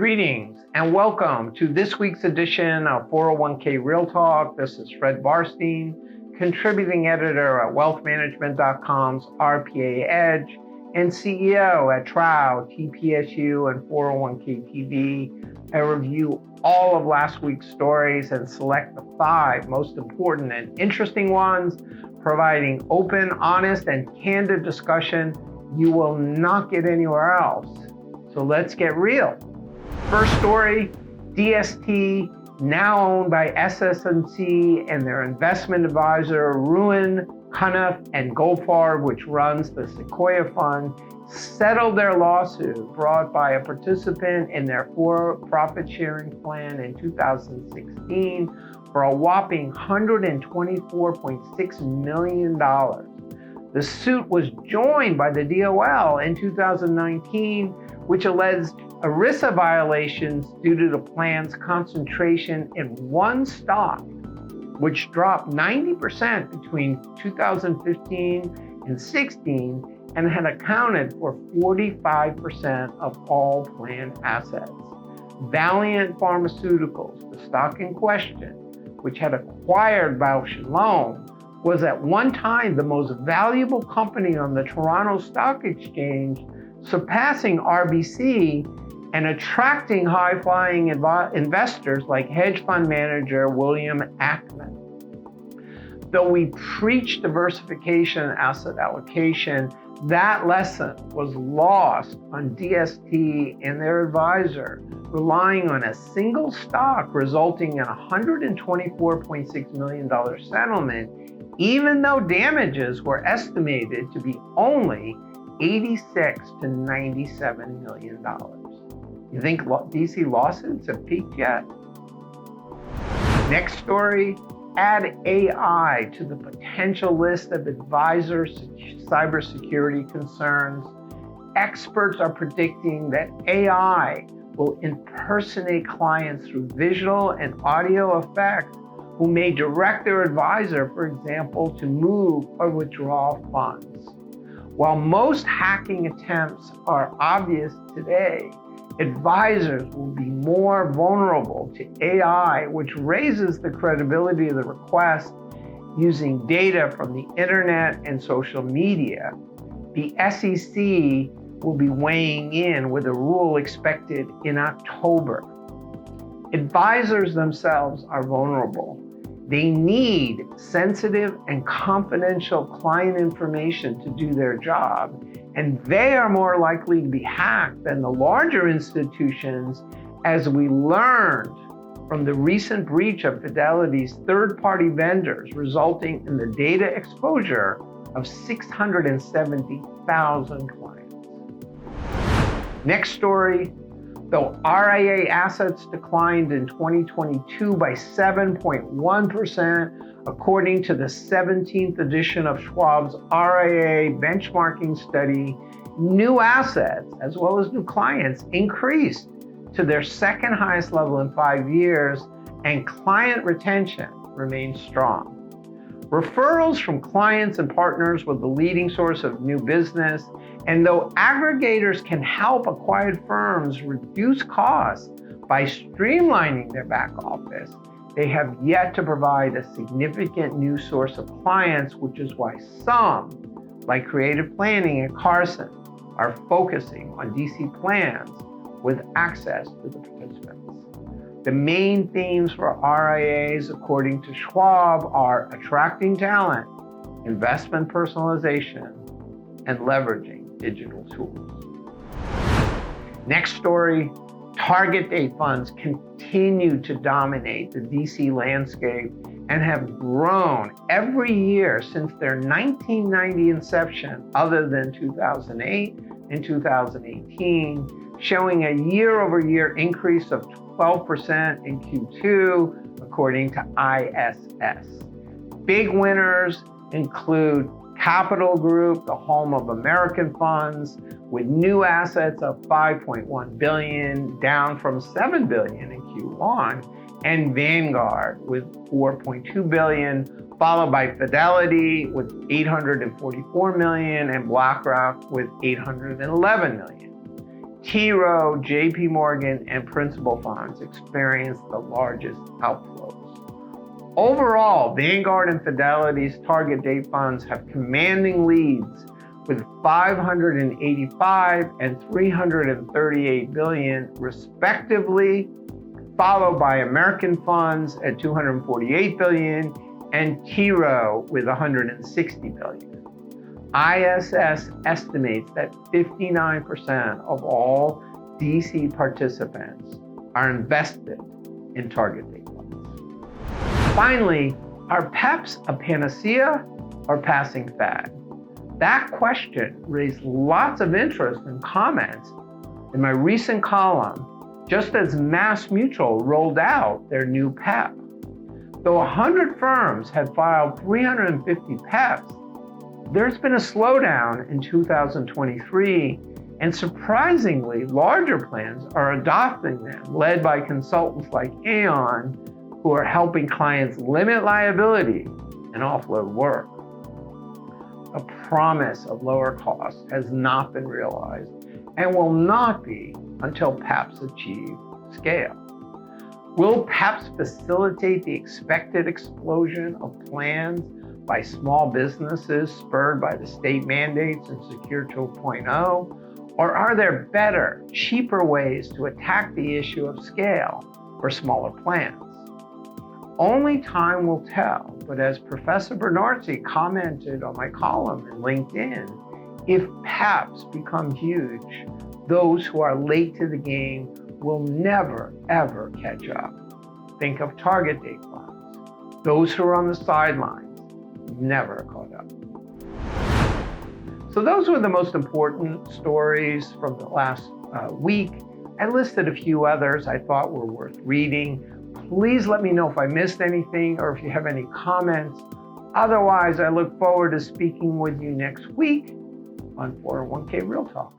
Greetings and welcome to this week's edition of 401k Real Talk. This is Fred Barstein, contributing editor at wealthmanagement.com's RPA Edge and CEO at TROW, TPSU, and 401k TV. I review all of last week's stories and select the 5 most important and interesting ones, providing open, honest, and candid discussion you will not get anywhere else. So let's get real. First story, DST, now owned by SS&C and their investment advisor, Ruin, Cunniff, and Goldfarb, which runs the Sequoia Fund, settled their lawsuit brought by a participant in their for-profit sharing plan in 2016 for a whopping $124.6 million. The suit was joined by the DOL in 2019, which alleged ERISA violations due to the plan's concentration in one stock, which dropped 90% between 2015 and 16 and had accounted for 45% of all plan assets. Valeant Pharmaceuticals, the stock in question, which had acquired Bausch & Lomb, was at one time the most valuable company on the Toronto Stock Exchange, surpassing RBC and attracting high-flying investors like hedge fund manager William Ackman. Though we preach diversification and asset allocation, that lesson was lost on DST and their advisor, relying on a single stock, resulting in a $124.6 million settlement, even though damages were estimated to be only $86 to $97 million. You think DC lawsuits have peaked yet? Next story, add AI to the potential list of advisor cybersecurity concerns. Experts are predicting that AI will impersonate clients through visual and audio effects who may direct their advisor, for example, to move or withdraw funds. While most hacking attempts are obvious today, advisors will be more vulnerable to AI, which raises the credibility of the request using data from the internet and social media. The SEC will be weighing in with a rule expected in October. Advisors themselves are vulnerable. They need sensitive and confidential client information to do their job, and they are more likely to be hacked than the larger institutions, as we learned from the recent breach of Fidelity's third-party vendors, resulting in the data exposure of 670,000 clients. Next story, though RIA assets declined in 2022 by 7.1%, according to the 17th edition of Schwab's RIA benchmarking study, new assets, as well as new clients, increased to their second highest level in 5 years, and client retention remains strong. Referrals from clients and partners were the leading source of new business, and though aggregators can help acquired firms reduce costs by streamlining their back office, they have yet to provide a significant new source of clients, which is why some, like Creative Planning and Carson, are focusing on DC plans with access to the participants. The main themes for RIAs, according to Schwab, are attracting talent, investment personalization, and leveraging digital tools. Next story, target date funds continue to dominate the DC landscape and have grown every year since their 1990 inception, other than 2008 and 2018, showing a year-over-year increase of 12% in Q2, according to ISS. Big winners include Capital Group, the home of American funds, with new assets of $5.1 billion, down from $7 billion in Q1, and Vanguard with $4.2 billion, followed by Fidelity with $844 million, and BlackRock with $811 million. T. Rowe, JP Morgan, and Principal funds experienced the largest outflows. Overall, Vanguard and Fidelity's target date funds have commanding leads with 585 and 338 billion respectively, followed by American funds at 248 billion and T. Rowe with 160 billion. ISS estimates that 59% of all DC participants are invested in target date funds. Finally, are PEPs a panacea or passing fad? That question raised lots of interest and comments in my recent column, just as MassMutual rolled out their new PEP. Though 100 firms had filed 350 PEPs, there's been a slowdown in 2023, and surprisingly, larger plans are adopting them, led by consultants like Aon, who are helping clients limit liability and offload work. The promise of lower costs has not been realized and will not be until PEPs achieve scale. Will PEPs facilitate the expected explosion of plans by small businesses spurred by the state mandates and Secure 2.0? Or are there better, cheaper ways to attack the issue of scale for smaller plans? Only time will tell, but as Professor Bernarzi commented on my column in LinkedIn, if PEPs become huge, those who are late to the game will never, ever catch up. Think of target date funds. Those who are on the sidelines never caught up. So those were the most important stories from the last week. I listed a few others I thought were worth reading. Please let me know if I missed anything or if you have any comments. Otherwise, I look forward to speaking with you next week on 401k Real Talk.